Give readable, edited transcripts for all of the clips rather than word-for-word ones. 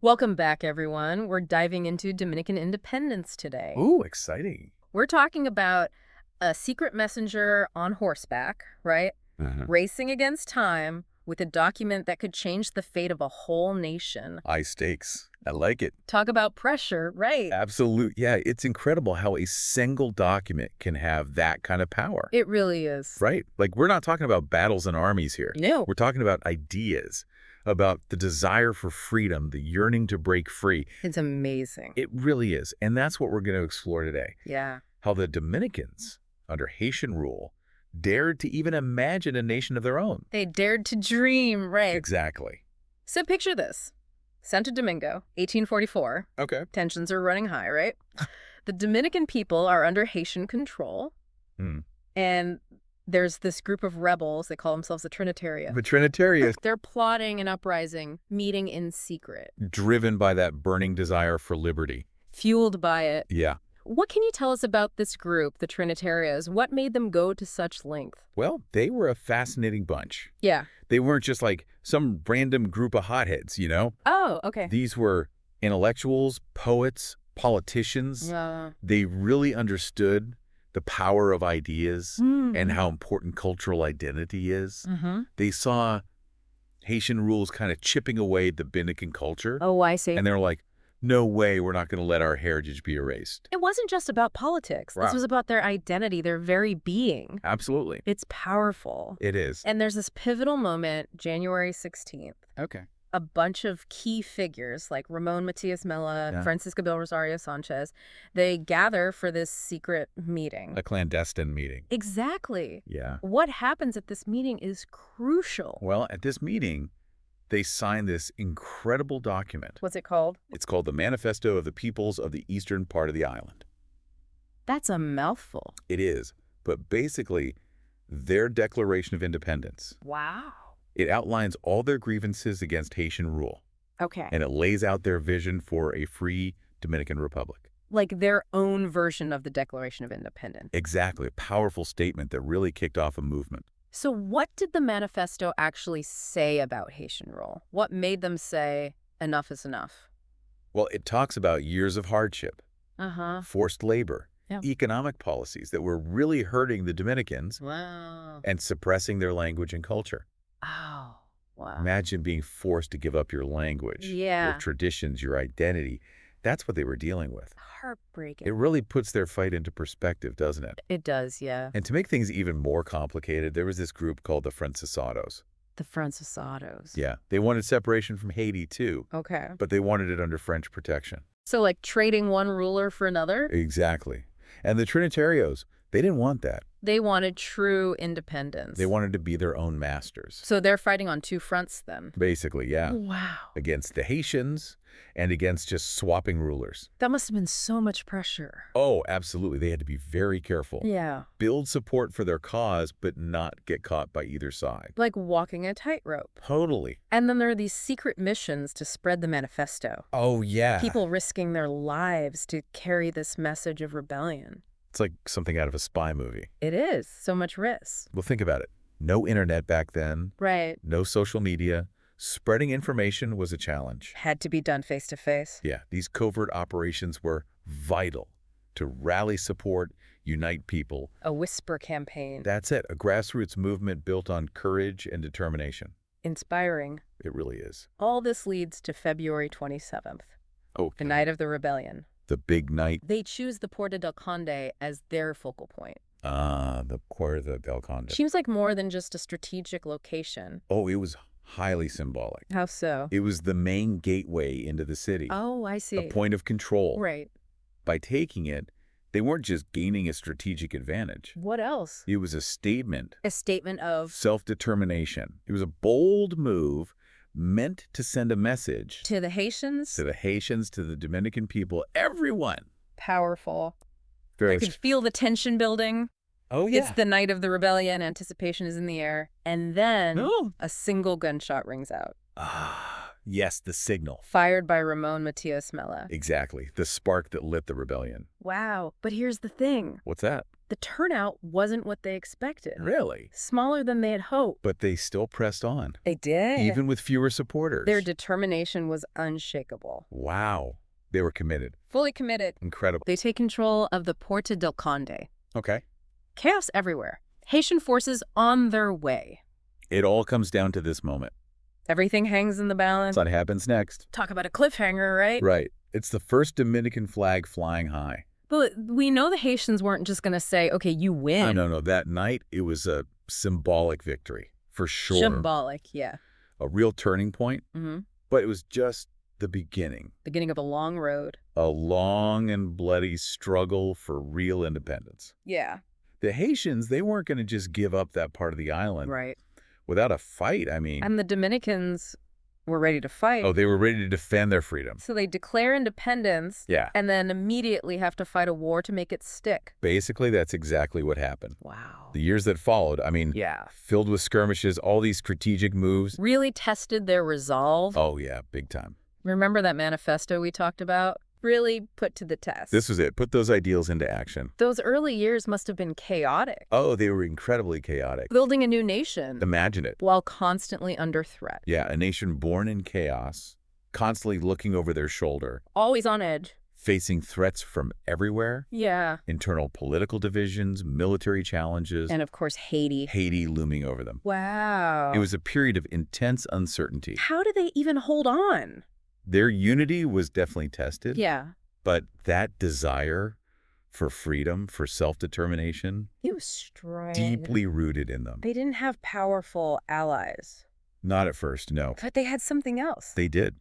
Welcome back, everyone. We're diving into Dominican independence today. Ooh, exciting. We're talking about a secret messenger on horseback, right? Uh-huh. Racing against time with a document that could change the fate of a whole nation. High stakes. I like it. Talk about pressure, right? Absolute. Yeah, it's incredible how a single document can have that kind of power, It really is. right? Like, we're not talking about battles and armies here. No. We're talking about ideas, about the desire for freedom, the yearning to break free. It's amazing. It really is. And that's what we're going to explore today. Yeah. How the Dominicans, under Haitian rule, dared to even imagine a nation of their own. They dared to dream, right? Exactly. So picture this. Santo Domingo, 1844. Okay. Tensions are running high, right? The Dominican people are under Haitian control. Hmm. And there's this group of rebels. They call themselves the Trinitarians. The Trinitarians, They're plotting an uprising, meeting in secret, driven by that burning desire for liberty. fueled by it. Yeah. What can you tell us about this group, the Trinitarians? What made them go to such length? Well, they were a fascinating bunch. Yeah. They weren't just like some random group of hotheads, you know? Oh, okay. These were intellectuals, poets, politicians. They really understood the power of ideas and how important cultural identity is. They saw Haitian rules kind of chipping away the Dominican culture. Oh, I see. And they were like, no way, we're not going to let our heritage be erased. It wasn't just about politics. Wow. This was about their identity, their very being. Absolutely. It's powerful. It is. And there's this pivotal moment, January 16th. Okay. A bunch of key figures like Ramon Matias Mella, Yeah. Francisco Bill Rosario Sanchez, they gather for this secret meeting. A clandestine meeting. Exactly. Yeah. What happens at this meeting is crucial. Well, at this meeting, they signed this incredible document. What's it called? It's called the Manifesto of the Peoples of the Eastern Part of the Island. That's a mouthful. It is, but basically, their Declaration of Independence. Wow. It outlines all their grievances against Haitian rule, Okay. and it lays out their vision for a free Dominican Republic. Like their own version of the Declaration of Independence. Exactly, a powerful statement that really kicked off a movement. So what did the manifesto actually say about Haitian rule? What made them say enough is enough? Well, it talks about years of hardship, Uh-huh. forced labor, Yeah. economic policies that were really hurting the Dominicans Wow. and suppressing their language and culture. Oh, wow. Imagine being forced to give up your language, Yeah. your traditions, your identity. That's what they were dealing with. Heartbreaking. It really puts their fight into perspective, doesn't it? It does, yeah. And to make things even more complicated, there was this group called the Francisados. The Francisados. Yeah, they wanted separation from Haiti too, Okay. but they wanted it under French protection. So like trading one ruler for another? Exactly. And the Trinitarios, they didn't want that. They wanted true independence. They wanted to be their own masters. So they're fighting on two fronts then? Basically, yeah. Wow. Against the Haitians and against just swapping rulers. That must have been so much pressure. Oh, absolutely. They had to be very careful. Yeah. Build support for their cause, but not get caught by either side. Like walking a tightrope. Totally. And then there are these secret missions to spread the manifesto. Oh, yeah. People risking their lives to carry this message of rebellion. It's like something out of a spy movie. It is. So much risk. Well, think about it. No internet back then, Right. no social media. Spreading information was a challenge. Had to be done face to face. Yeah, these covert operations were vital to rally support, unite people. A whisper campaign. That's it, a grassroots movement built on courage and determination. Inspiring. It really is. All this leads to February 27th, Okay. the night of the rebellion. The big night. They choose the Puerta del Conde as their focal point. The Puerta del Conde. Seems like more than just a strategic location. Oh, it was highly symbolic. How so? It was the main gateway into the city. Oh, I see. A point of control. Right. By taking it, they weren't just gaining a strategic advantage. What else? It was a statement. A statement of... Self-determination. It was a bold move meant to send a message To the Haitians? to the Haitians, to the Dominican people, everyone. Powerful. Very. You could feel the tension building. Oh, It's the night of the rebellion. Anticipation is in the air. And then Oh. a single gunshot rings out. Ah, yes, the signal. Fired by Ramon Matias Mella. Exactly. The spark that lit the rebellion. Wow. But here's the thing. What's that? the turnout wasn't what they expected. Really? Smaller than they had hoped. But they still pressed on. They did. Even with fewer supporters. Their determination was unshakable. Wow. They were committed. Fully committed. Incredible. They take control of the Porta del Conde. Okay. Chaos everywhere. Haitian forces on their way. It all comes down to this moment. Everything hangs in the balance. That's what happens next. Talk about a cliffhanger, right? Right. It's the first Dominican flag flying high. But we know the Haitians weren't just going to say, okay, you win. No. That night, it was a symbolic victory, for sure. Symbolic, yeah. A real turning point. Mm-hmm. But it was just the beginning. Beginning of a long road. A long and bloody struggle for real independence. Yeah. The Haitians, they weren't going to just give up that part of the island. Right. Without a fight, I mean. And the Dominicans were ready to fight. Oh, they were ready to defend their freedom. So they declare independence. Yeah. And then immediately have to fight a war to make it stick. Basically, that's exactly what happened. Wow. The years that followed, I mean, yeah, filled with skirmishes, all these strategic moves. Really tested their resolve. Oh, yeah, big time. Remember that manifesto we talked about? Really put to the test. This was it. Put those ideals into action. Those early years must have been chaotic. Oh, they were incredibly chaotic. Building a new nation. Imagine it. While constantly under threat. Yeah, a nation born in chaos, constantly looking over their shoulder. Always on edge. Facing threats from everywhere. Yeah. Internal political divisions, military challenges. And of course, Haiti. Haiti looming over them. Wow. It was a period of intense uncertainty. How did they even hold on? Their unity was definitely tested. Yeah. But that desire for freedom, for self-determination, it was strong. Deeply rooted in them. They didn't have powerful allies. Not at first, no. But they had something else. They did.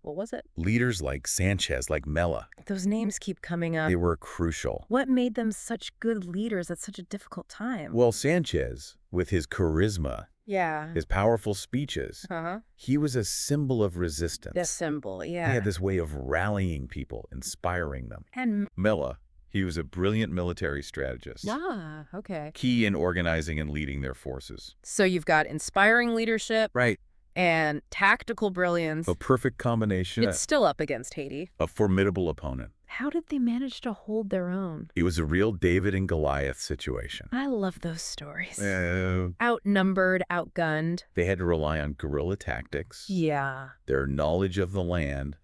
What was it? Leaders like Sanchez, like Mella. Those names keep coming up. They were crucial. What made them such good leaders at such a difficult time? Well, Sanchez, with his charisma, yeah, his powerful speeches, he was a symbol of resistance. The symbol, yeah. He had this way of rallying people, inspiring them. And Mella, he was a brilliant military strategist. Ah, okay. Key in organizing and leading their forces. So you've got inspiring leadership. Right. And tactical brilliance. A perfect combination. It's still up against Haiti. A formidable opponent. How did they manage to hold their own? It was a real David and Goliath situation. I love those stories. Outnumbered, outgunned. They had to rely on guerrilla tactics. Yeah. Their knowledge of the land.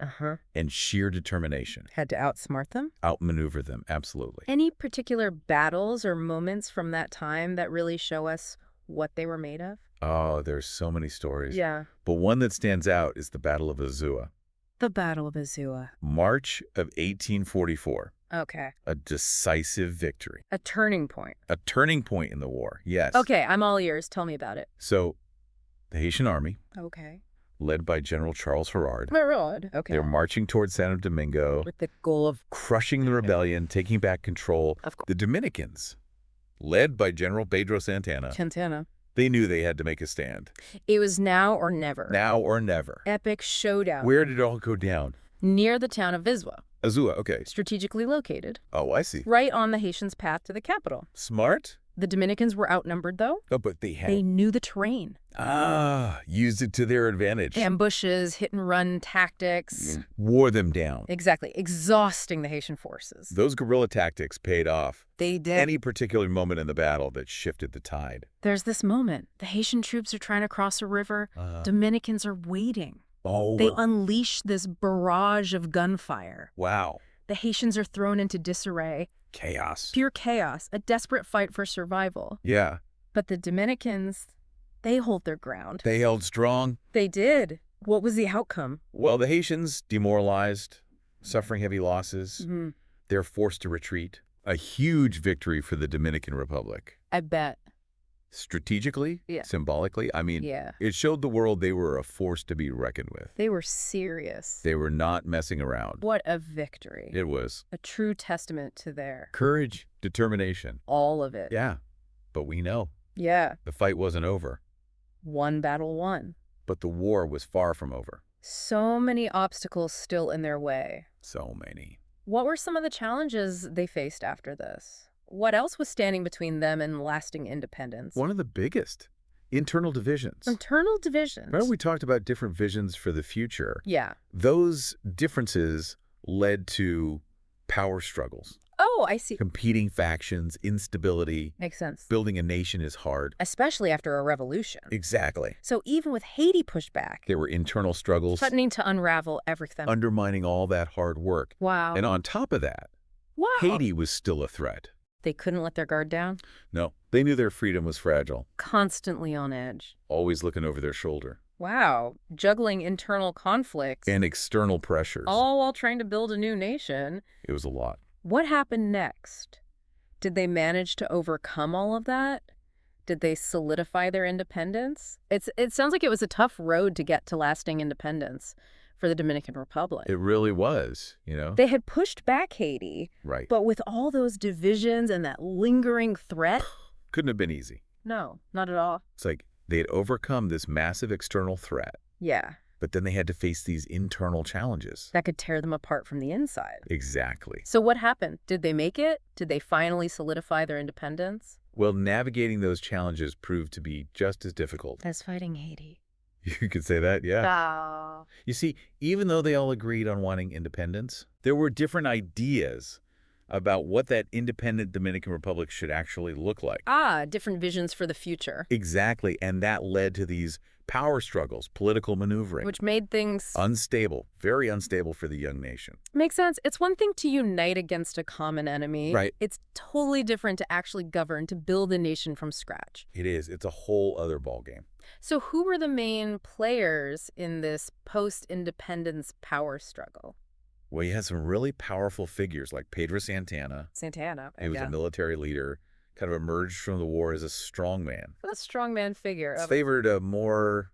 And sheer determination. Had to outsmart them? Outmaneuver them, absolutely. Any particular battles or moments from that time that really show us what they were made of? Oh, there's so many stories. Yeah. But one that stands out is the Battle of Azua. The Battle of Azua. March of 1844. Okay. A decisive victory. A turning point. A turning point in the war, yes. Okay, I'm all ears. Tell me about it. So, the Haitian army, okay, led by General Charles Herard. Okay. They're marching towards Santo Domingo. With the goal of crushing the rebellion, taking back control. Of course. The Dominicans, led by General Pedro Santana. They knew they had to make a stand. It was now or never. Now or never. Epic showdown. Where did it all go down? Near the town of Azua. Azua, okay. Strategically located. Oh, I see. Right on the Haitians' path to the capital. Smart? The Dominicans were outnumbered, though. Oh, but they knew the terrain. Used it to their advantage. Ambushes, hit-and-run tactics. Wore them down. Exactly. Exhausting the Haitian forces. Those guerrilla tactics paid off. They did. Any particular moment in the battle that shifted the tide. There's this moment. The Haitian troops are trying to cross a river. Dominicans are waiting. Oh. They unleash this barrage of gunfire. Wow. The Haitians are thrown into disarray. Chaos. Pure chaos. A desperate fight for survival. Yeah. But the Dominicans, they hold their ground. They held strong. They did. What was the outcome? Well, the Haitians, demoralized, suffering heavy losses. They're forced to retreat. A huge victory for the Dominican Republic. I bet. Strategically, symbolically, I mean, it showed the world they were a force to be reckoned with. They were serious. They were not messing around. What a victory. It was. A true testament to their courage, determination. All of it. Yeah, but we know. Yeah. The fight wasn't over. One battle won. But the war was far from over. So many obstacles still in their way. So many. What were some of the challenges they faced after this? What else was standing between them and lasting independence? One of the biggest. Internal divisions. Internal divisions? Remember we talked about different visions for the future? Yeah. Those differences led to power struggles. Oh, Oh, I see. Competing factions, instability. Makes sense. Building a nation is hard. Especially after a revolution. Exactly. So even with Haiti pushed back, There were internal struggles. threatening to unravel everything. Undermining all that hard work. Wow. And on top of that, Wow. Haiti was still a threat. They couldn't let their guard down? No, they knew their freedom was fragile. Constantly on edge. Always looking over their shoulder. Wow. Juggling internal conflicts. And external pressures. All while trying to build a new nation. It was a lot. What happened next? Did they manage to overcome all of that? Did they solidify their independence? It sounds like it was a tough road to get to lasting independence for the Dominican Republic. It really was, you know? They had pushed back Haiti. Right. But with all those divisions and that lingering threat? Couldn't have been easy. No, not at all. It's like they had overcome this massive external threat. Yeah. But then they had to face these internal challenges. That could tear them apart from the inside. Exactly. So what happened? Did they make it? Did they finally solidify their independence? Well, navigating those challenges proved to be just as difficult. As fighting Haiti. You could say that, yeah. Oh. You see, even though they all agreed on wanting independence, there were different ideas about what that independent Dominican Republic should actually look like. Ah, different visions for the future. Exactly, and that led to these power struggles, political maneuvering. Which made things... Unstable, very unstable for the young nation. Makes sense. It's one thing to unite against a common enemy. Right. It's totally different to actually govern, to build a nation from scratch. It is. It's a whole other ballgame. So who were the main players in this post-independence power struggle? Well, you had some really powerful figures like Pedro Santana. Santana. He was a military leader, kind of emerged from the war as a strong man. A strongman figure. Favored a more,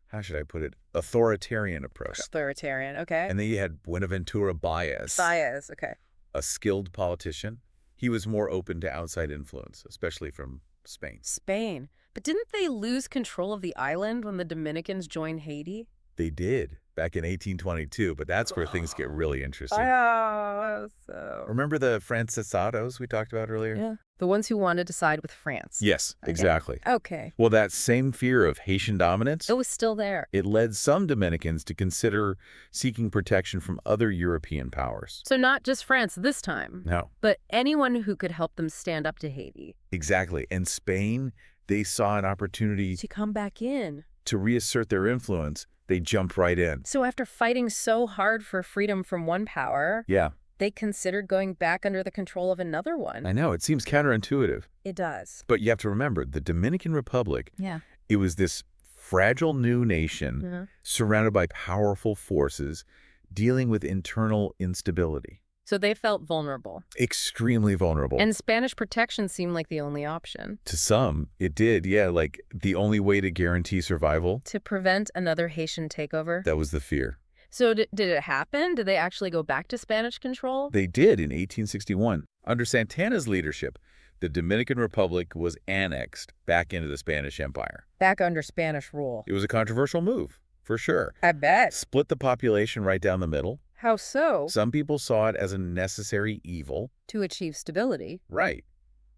how should I put it, authoritarian approach. Authoritarian, okay. And then you had Buenaventura Baez. Baez, okay. A skilled politician. He was more open to outside influence, especially from Spain. Spain. But didn't they lose control of the island when the Dominicans joined Haiti? They did, back in 1822, but that's where things get really interesting. So... Remember the Francisados we talked about earlier? Yeah. The ones who wanted to side with France. Yes, exactly. Okay. Well, that same fear of Haitian dominance, It was still there. it led some Dominicans to consider seeking protection from other European powers. So not just France this time, No, but anyone who could help them stand up to Haiti. exactly. And Spain, they saw an opportunity To come back in. to reassert their influence. They jumped right in. So after fighting so hard for freedom from one power, Yeah, they considered going back under the control of another one. I know. It seems counterintuitive. It does. But you have to remember, the Dominican Republic, Yeah. it was this fragile new nation surrounded by powerful forces dealing with internal instability. So they felt vulnerable. Extremely vulnerable. And Spanish protection seemed like the only option. To some, it did, yeah, like the only way to guarantee survival. To prevent another Haitian takeover. That was the fear. So did it happen? Did they actually go back to Spanish control? They did in 1861. Under Santana's leadership, the Dominican Republic was annexed back into the Spanish Empire. Back under Spanish rule. It was a controversial move, for sure. I bet. Split the population right down the middle. How so? Some people saw it as a necessary evil. To achieve stability. Right.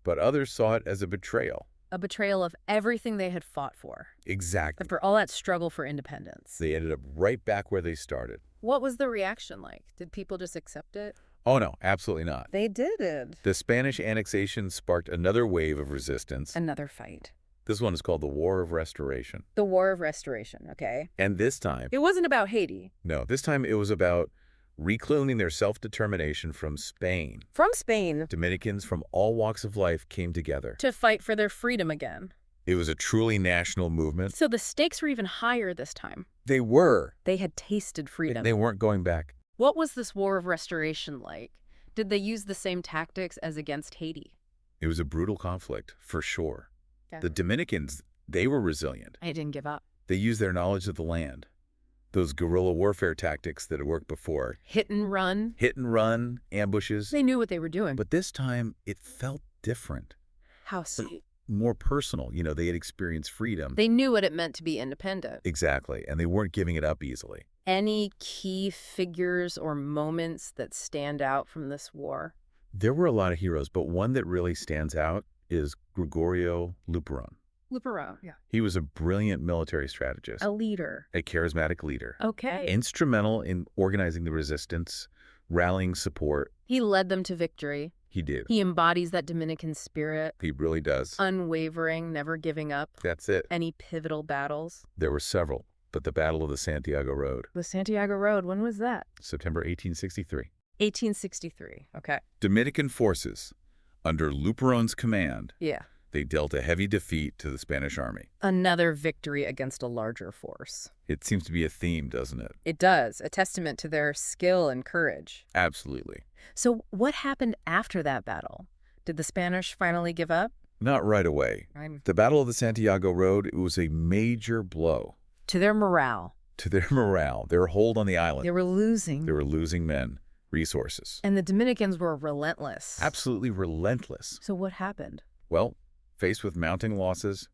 But others saw it as a betrayal. A betrayal of everything they had fought for. Exactly. For all that struggle for independence. They ended up right back where they started. What was the reaction like? Did people just accept it? Oh, no, absolutely not. They did. The Spanish annexation sparked another wave of resistance. Another fight. This one is called the War of Restoration. The War of Restoration, okay. And this time, It wasn't about Haiti. no, this time it was about reclaiming their self-determination from Spain. From Spain. Dominicans from all walks of life came together. To fight for their freedom again. It was a truly national movement. So the stakes were even higher this time. They were. They had tasted freedom. They weren't going back. What was this War of Restoration like? Did they use the same tactics as against Haiti? It was a brutal conflict, for sure. Yeah. The Dominicans, they were resilient. I didn't give up. They used their knowledge of the land. Those guerrilla warfare tactics that had worked before. Hit and run. Hit and run, ambushes. They knew what they were doing. But this time, it felt different. How so? More personal. You know, they had experienced freedom. They knew what it meant to be independent. Exactly. And they weren't giving it up easily. Any key figures or moments that stand out from this war? There were a lot of heroes, but one that really stands out is Gregorio Luperon. Luperon, yeah. He was a brilliant military strategist. A leader. A charismatic leader. Okay. Instrumental in organizing the resistance, rallying support. He led them to victory. He did. He embodies that Dominican spirit. He really does. Unwavering, never giving up. That's it. Any pivotal battles? There were several, but the Battle of the Santiago Road. The Santiago Road, when was that? September 1863. 1863, okay. Dominican forces, under Luperon's command, Yeah. they dealt a heavy defeat to the Spanish army. Another victory against a larger force. It seems to be a theme, doesn't it? It does, a testament to their skill and courage. Absolutely. So what happened after that battle? Did the Spanish finally give up? Not right away. The Battle of the Santiago Road, it was a major blow. To their morale. To their morale, their hold on the island. They were losing. They were losing men, resources. And the Dominicans were relentless. Absolutely relentless. So what happened? Well, faced with mounting losses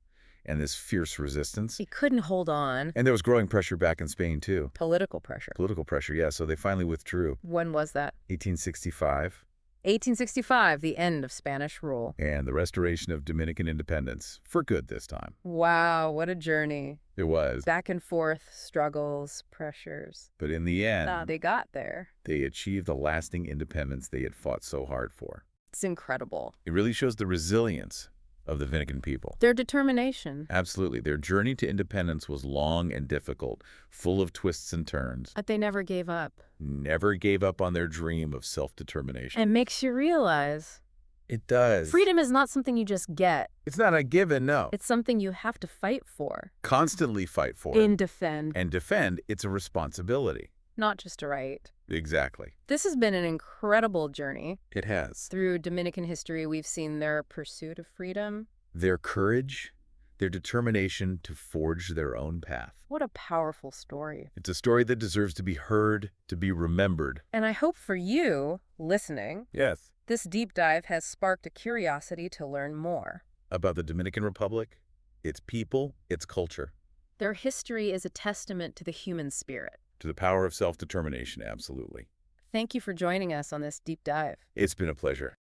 and this fierce resistance. He couldn't hold on. And there was growing pressure back in Spain, too. Political pressure. Political pressure, yeah, so they finally withdrew. When was that? 1865. 1865, the end of Spanish rule. And the restoration of Dominican independence, for good this time. Wow, what a journey. It was. Back and forth, struggles, pressures. But in the end, They got there. they achieved the lasting independence they had fought so hard for. It's incredible. It really shows the resilience of the Dominican people. Their determination. Absolutely. Their journey to independence was long and difficult, full of twists and turns. But they never gave up. Never gave up on their dream of self-determination. And makes you realize It does. freedom is not something you just get. It's not a given, no. It's something you have to fight for. Constantly fight for it. And defend. And defend, it's a responsibility. Not just a right. Exactly. This has been an incredible journey. It has. Through Dominican history, we've seen their pursuit of freedom. Their courage, their determination to forge their own path. What a powerful story. It's a story that deserves to be heard, to be remembered. And I hope for you, listening, Yes. this deep dive has sparked a curiosity to learn more. About the Dominican Republic, its people, its culture. Their history is a testament to the human spirit. To the power of self-determination, absolutely. Thank you for joining us on this deep dive. It's been a pleasure.